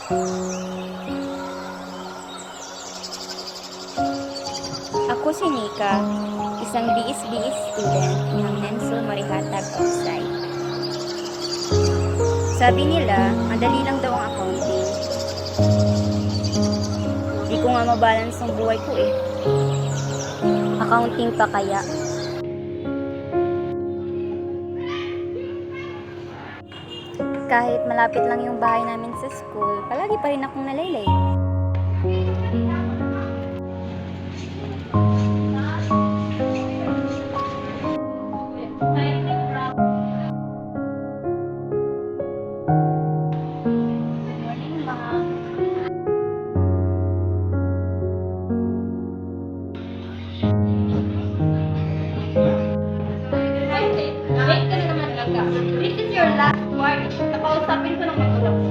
Ako si Nika, isang BS-BS student ng Nenso Marihatag Outside. Sabi nila, madali lang daw ang accounting. Di ko nga mabalance ang buhay ko eh. Accounting pa kaya? Kahit malapit lang yung bahay namin sa school, palagi pa rin akong nalaylay. Wait ka na naman, Ika. This is your last word. Nakausapin ko ng magulang mo.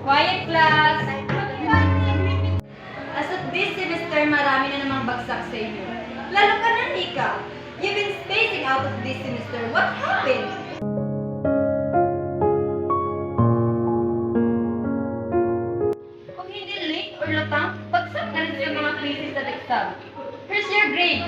Quiet, class! As of this semester, marami na namang bagsak sa inyo. Lalo ka na, Nika. You've been spacing out of this semester. What happened? Kung hindi late or lutang, bagsak na rin sa mga quizzes at exam. Here's your grade.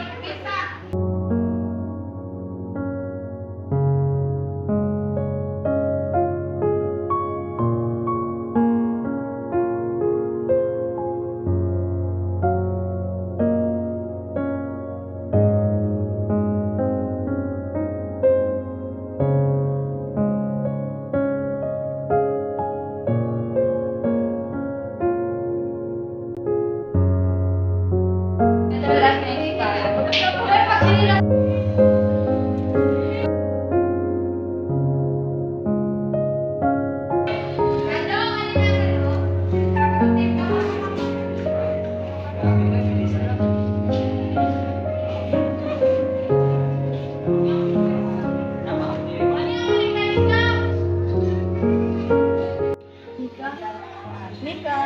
Nika!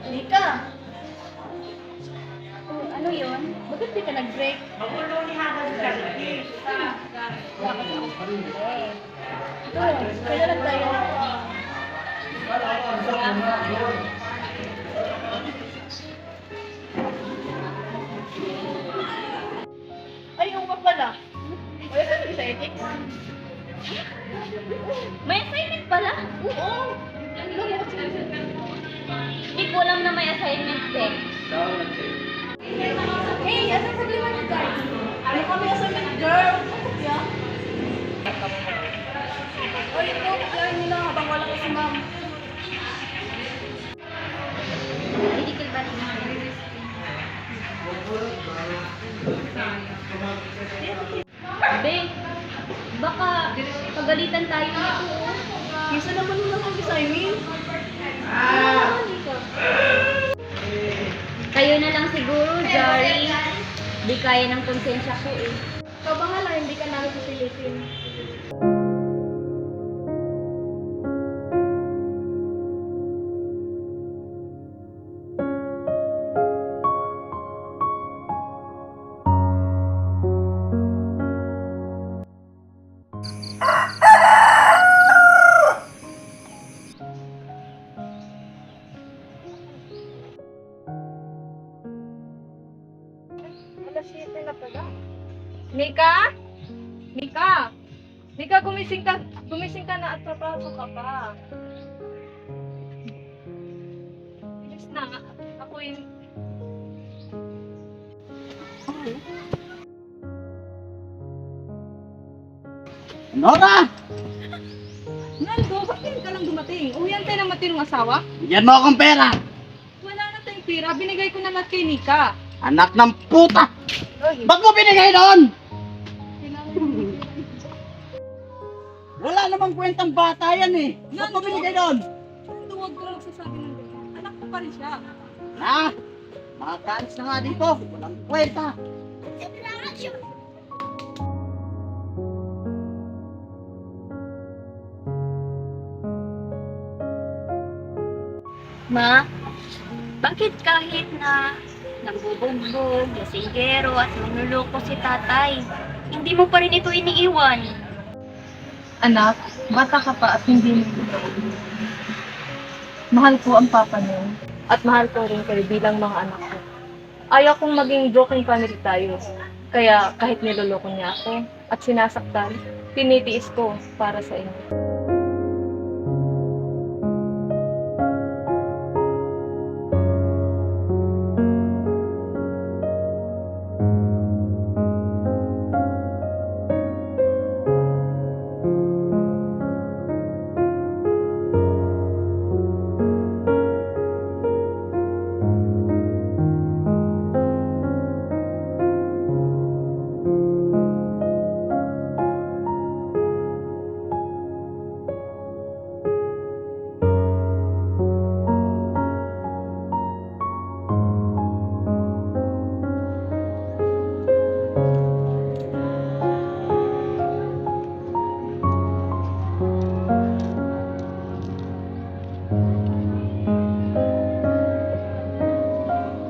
Nika! Oh, ano yun? Bakit di ka nag-break? Kaya lang tayo. Ay, oo nga pala. Wala ka sa ethics? May assignment pala? Oo! Hindi ko alam na may assignment din. Hey, asan sa lima niyo guys? Ano kami assignment, girl? Yeah. O, ito, kaya nila habang wala ko si ma'am. Medical ba niya? Be, baka pagalitan tayo nito. Kisa naman nila kong assignment. Kayo na lang siguro, Jari. Di kaya ng konsensya ko eh. Ikaw bahala, hindi ka namin pipilitin. Nika? Nika? Nika, gumising ka. Gumising ka na at papasok ka pa. Yes na. Ako yun. Nora! Naldo, bakit ka lang dumating? Uwihan tayo ng matinong asawa? Bigyan mo akong pera! Wala na tayong pira. Binigay ko na lahat kay Nika. Anak ng puta! Ay, Ba't mo binigay doon? Wala namang kwentang bata yan eh. Ba't mo binigay doon? Naldo, huwag ka lang sasabi ng ganyan. Anak ko pa rin siya. Ha? Makakaalis na nga dito. Walang kwenta. Ma, Bakit kahit na nagbubugbog, lasinggero at manluloko si tatay, hindi mo pa rin ito iniiwan? Anak, bata ka pa at hindi mo mahal ko ang papa niyo. At mahal ko rin kayo bilang mga anak ko. Ayaw kong maging broken family tayo. Kaya kahit niloloko niya ako at sinasaktan, tinitiis ko para sa inyo.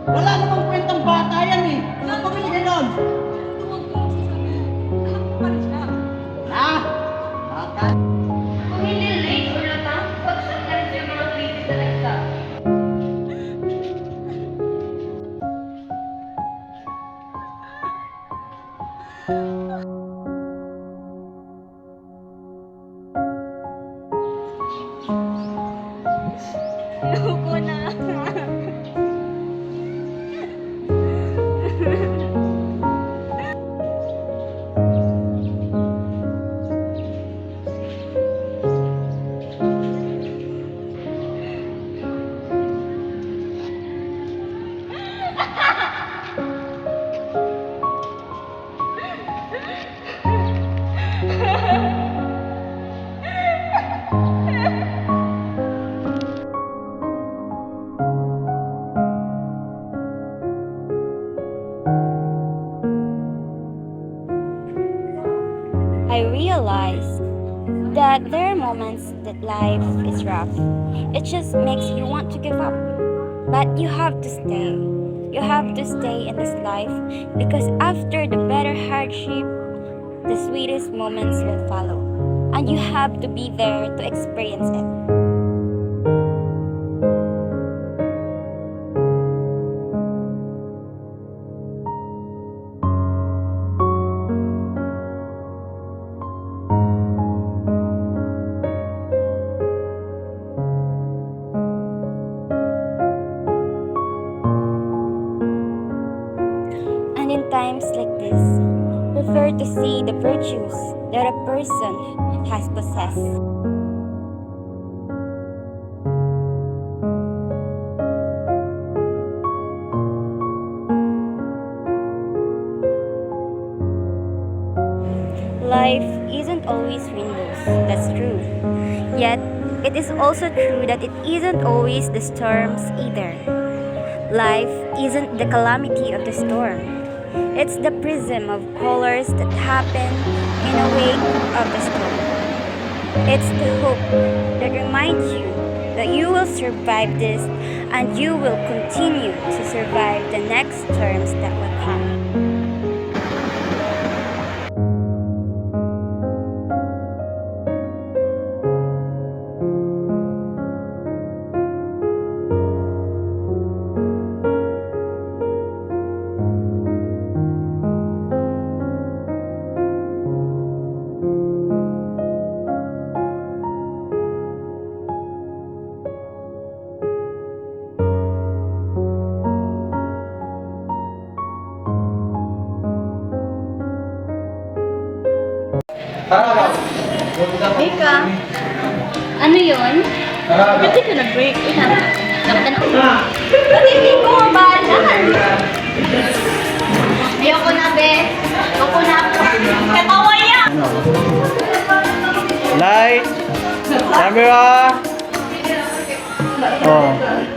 Wala namang kwentang bata yan eh. Ba't mo ganon? Na? Bata. Kung hindi late or latang, pagsak na rin yung mga tweets sa exam. Loko na. I realize that there are moments that life is rough. It just makes you want to give up. But you have to stay. You have to stay in this life because after the better hardship, the sweetest moments will follow. And you have to be there to experience it. And in times like this, prefer to see the virtues that a person has possessed. Life isn't always rainbows, that's true. Yet, it is also true that it isn't always the storms either. Life isn't the calamity of the storm. It's the prism of colors that happen in a wake of the storm. It's the hope that reminds you that you will survive this and you will continue to survive the next storms that will come. Mika, Ano yun? ba't di ka nag-break? Nakatanaw. Ba't hindi ko mabalan? Ayoko na, be. Ayoko na ako. Katawa yan! Light. Camera. Oh.